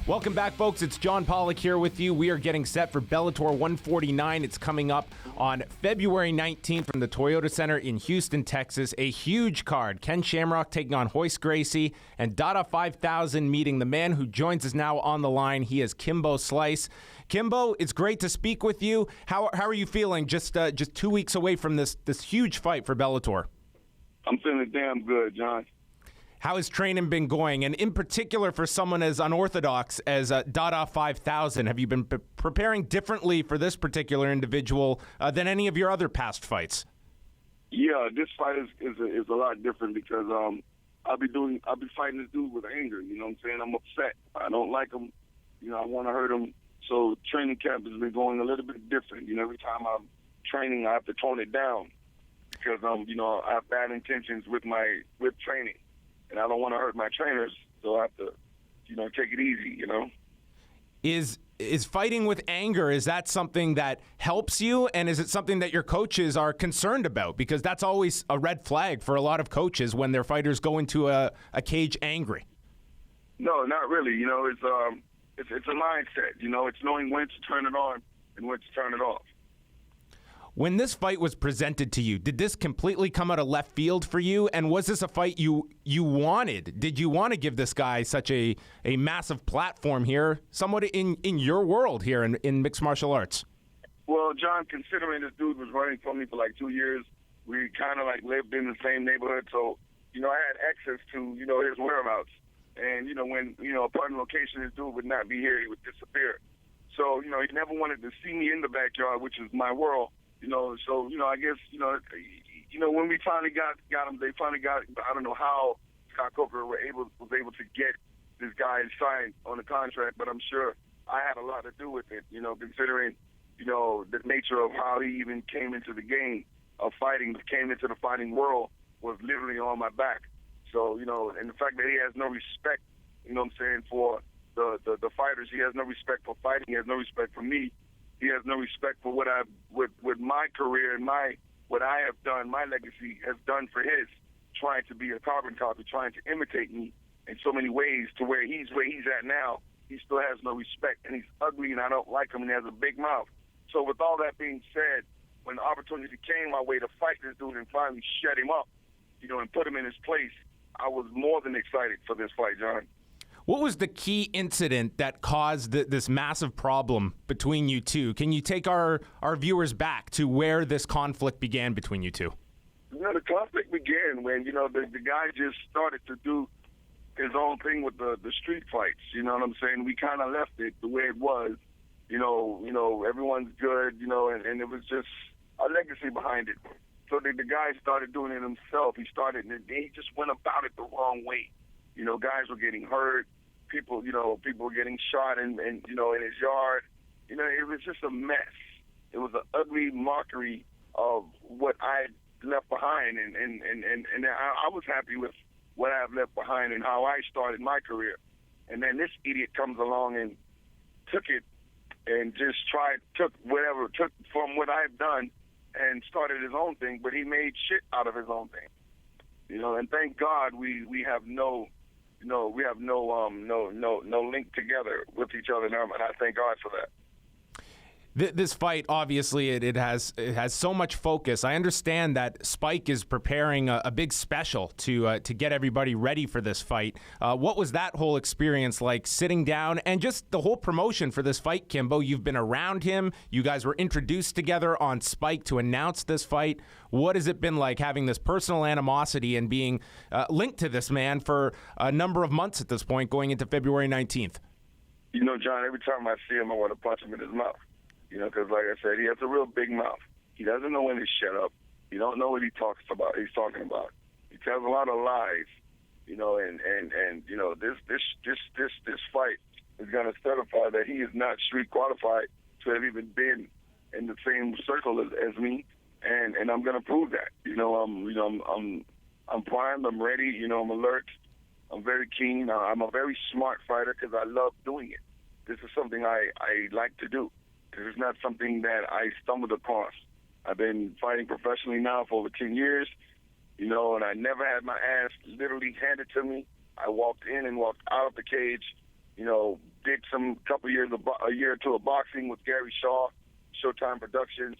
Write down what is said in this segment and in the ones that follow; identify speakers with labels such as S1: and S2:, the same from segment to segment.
S1: Welcome back, folks. It's John Pollock here with you. We are getting set for Bellator 149. It's coming up on February 19th from the Toyota Center in Houston, Texas. A huge card. Ken Shamrock taking on Royce Gracie, and Dada 5000 meeting the man who joins us now on the line. He is Kimbo Slice. Kimbo, it's great to speak with you. How are you feeling just 2 weeks away from this huge fight for Bellator?
S2: I'm feeling damn good, John.
S1: How has training been going? And in particular for someone as unorthodox as Dada 5000, have you been preparing differently for this particular individual than any of your other past fights?
S2: Yeah, this fight is a lot different because I'll be fighting this dude with anger. You know what I'm saying? I'm upset. I don't like him. You know, I want to hurt him. So training camp has been going a little bit different. You know, every time I'm training, I have to tone it down because you know, I have bad intentions with training. And I don't want to hurt my trainers, so I have to, you know, take it easy, you know.
S1: Is fighting with anger, is that something that helps you? And is it something that your coaches are concerned about? Because that's always a red flag for a lot of coaches when their fighters go into a cage angry.
S2: No, not really. You know, it's a mindset. You know, it's knowing when to turn it on and when to turn it off.
S1: When this fight was presented to you, did this completely come out of left field for you? And was this a fight you wanted? Did you want to give this guy such a massive platform here, somewhat in your world here in mixed martial arts?
S2: Well, John, considering this dude was running from me for like 2 years, we kind of like lived in the same neighborhood. So, you know, I had access to, you know, his whereabouts. And, you know, when, you know, upon location, this dude would not be here. He would disappear. So, you know, he never wanted to see me in the backyard, which is my world. You know, so, you know, I guess, you know, when we finally got him, they finally got, I don't know how Scott Coker was able to get this guy signed on the contract, but I'm sure I had a lot to do with it, you know, considering, you know, the nature of how he even came into the game of fighting, came into the fighting world was literally on my back. So, you know, and the fact that he has no respect, you know what I'm saying, for the fighters, he has no respect for fighting, he has no respect for me. He has no respect for what my career and what I have done, my legacy has done for his, trying to be a carbon copy, trying to imitate me in so many ways to where he's at now. He still has no respect, and he's ugly, and I don't like him, and he has a big mouth. So with all that being said, when the opportunity came my way to fight this dude and finally shut him up, you know, and put him in his place, I was more than excited for this fight, John.
S1: What was the key incident that caused this massive problem between you two? Can you take our viewers back to where this conflict began between you two?
S2: You know, the conflict began when, you know, the guy just started to do his own thing with the street fights. You know what I'm saying? We kind of left it the way it was. You know, everyone's good, you know, and it was just a legacy behind it. So the guy started doing it himself. He just went about it the wrong way. You know, guys were getting hurt. People were getting shot and you know, in his yard. You know, it was just a mess. It was an ugly mockery of what I left behind, and I was happy with what I've left behind and how I started my career. And then this idiot comes along and took it and just took from what I've done and started his own thing, but he made shit out of his own thing. You know, and thank God we have no link together with each other now, and I thank God for that.
S1: This fight, obviously, it has so much focus. I understand that Spike is preparing a big special to get everybody ready for this fight. What was that whole experience like, sitting down and just the whole promotion for this fight, Kimbo? You've been around him. You guys were introduced together on Spike to announce this fight. What has it been like having this personal animosity and being linked to this man for a number of months at this point, going into February 19th?
S2: You know, John, every time I see him, I want to punch him in his mouth. You know, because like I said, he has a real big mouth. He doesn't know when to shut up. He don't know what he's talking about. He tells a lot of lies. You know, and you know, this fight is going to certify that he is not street qualified to have even been in the same circle as me, and I'm going to prove that. I'm primed. I'm ready. You know, I'm alert. I'm very keen. I'm a very smart fighter because I love doing it. This is something I like to do. This is not something that I stumbled across. I've been fighting professionally now for over 10 years, you know, and I never had my ass literally handed to me. I walked in and walked out of the cage Did some couple years, a year or two of boxing with Gary Shaw, Showtime Productions,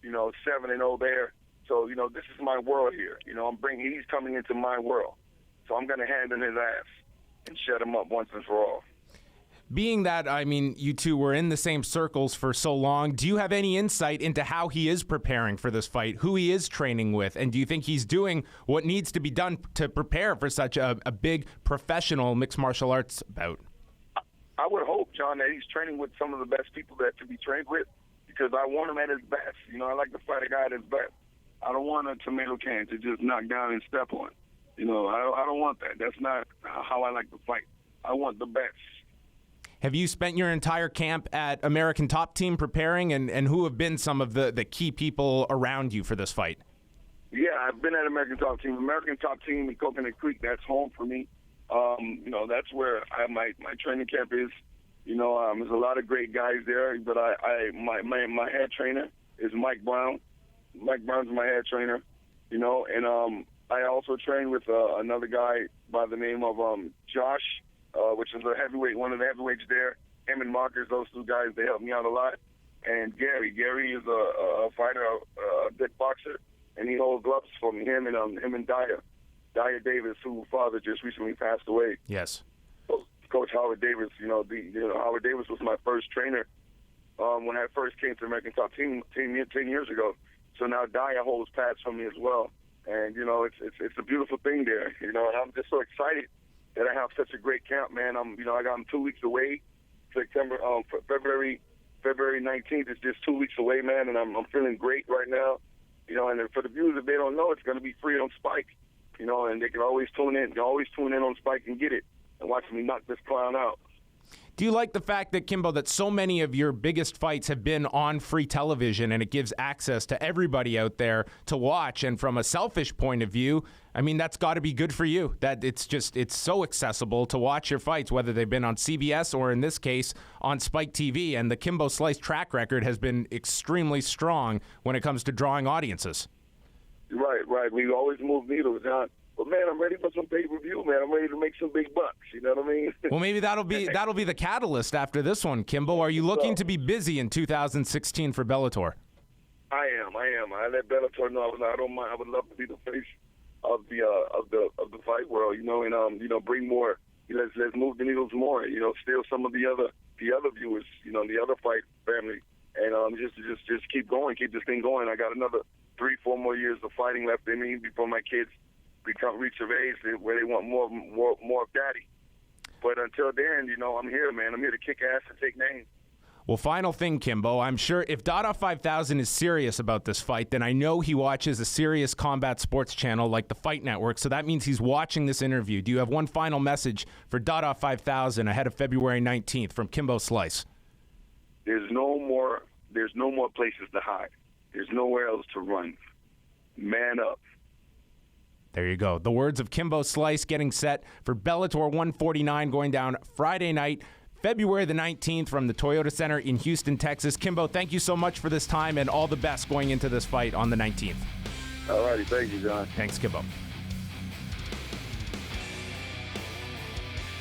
S2: 7-0 there. So, this is my world here. He's coming into my world. So I'm going to hand him his ass and shut him up once and for all.
S1: Being that, you two were in the same circles for so long, do you have any insight into how he is preparing for this fight, who he is training with, and do you think he's doing what needs to be done to prepare for such a big professional mixed martial arts bout?
S2: I would hope, John, that he's training with some of the best people that to be trained with, because I want him at his best. I like to fight a guy at his best. I don't want a tomato can to just knock down and step on. I don't want that. That's not how I like to fight. I want the best.
S1: Have you spent your entire camp at American Top Team preparing, and who have been some of the key people around you for this fight? Yeah,
S2: I've been at American Top Team. American Top Team in Coconut Creek, that's home for me. That's where my training camp is. There's a lot of great guys there, but my head trainer is Mike Brown. Mike Brown's my head trainer, and I also train with another guy by the name of Josh, which is one of the heavyweights there. Him and Marcus, those two guys, they help me out a lot. And Gary is a fighter, a good boxer, and he holds gloves for me. Him and Dyer Davis, whose father just recently passed away.
S1: Yes.
S2: Coach Howard Davis, Howard Davis was my first trainer when I first came to American Top Team 10 years ago. So now Dyer holds pads for me as well. And, it's a beautiful thing there, and I'm just so excited that I have such a great camp, man. I got 2 weeks away. February 19th is just 2 weeks away, man, and I'm feeling great right now. And for the viewers, if they don't know, it's going to be free on Spike, and they can always tune in. They always tune in on Spike and get it and watch me knock this clown out.
S1: Do you like the fact that, Kimbo, that so many of your biggest fights have been on free television and it gives access to everybody out there to watch? And from a selfish point of view, that's got to be good for you, that it's so accessible to watch your fights, whether they've been on CBS or in this case on Spike TV. And the Kimbo Slice track record has been extremely strong when it comes to drawing audiences. Right. We always move needles, John. But man, I'm ready for some pay-per-view, man. I'm ready to make some big bucks. You know what I mean? Well, maybe that'll be the catalyst after this one, Kimbo. Are you looking to be busy in 2016 for Bellator?
S2: I am. I let Bellator know I don't mind. I would love to be the face of the fight world, and bring more. Let's move the needles more. Steal some of the other viewers, the other fight family, and just keep going, keep this thing going. I got another 3-4 more years of fighting left in me before my kids reach of age where they want more of daddy. But until then, I'm here, man. I'm here to kick ass and take names. Well, final thing, Kimbo. I'm sure if Dada 5000 is serious about this fight, then I know he watches a serious combat sports channel like the Fight Network, so that means he's watching this interview. Do you have one final message for Dada 5000 ahead of February 19th from Kimbo Slice? There's no more places to hide. There's nowhere else to run. Man up. There you go. The words of Kimbo Slice getting set for Bellator 149 going down Friday night, February the 19th from the Toyota Center in Houston, Texas. Kimbo, thank you so much for this time and all the best going into this fight on the 19th. All righty. Thank you, John. Thanks, Kimbo.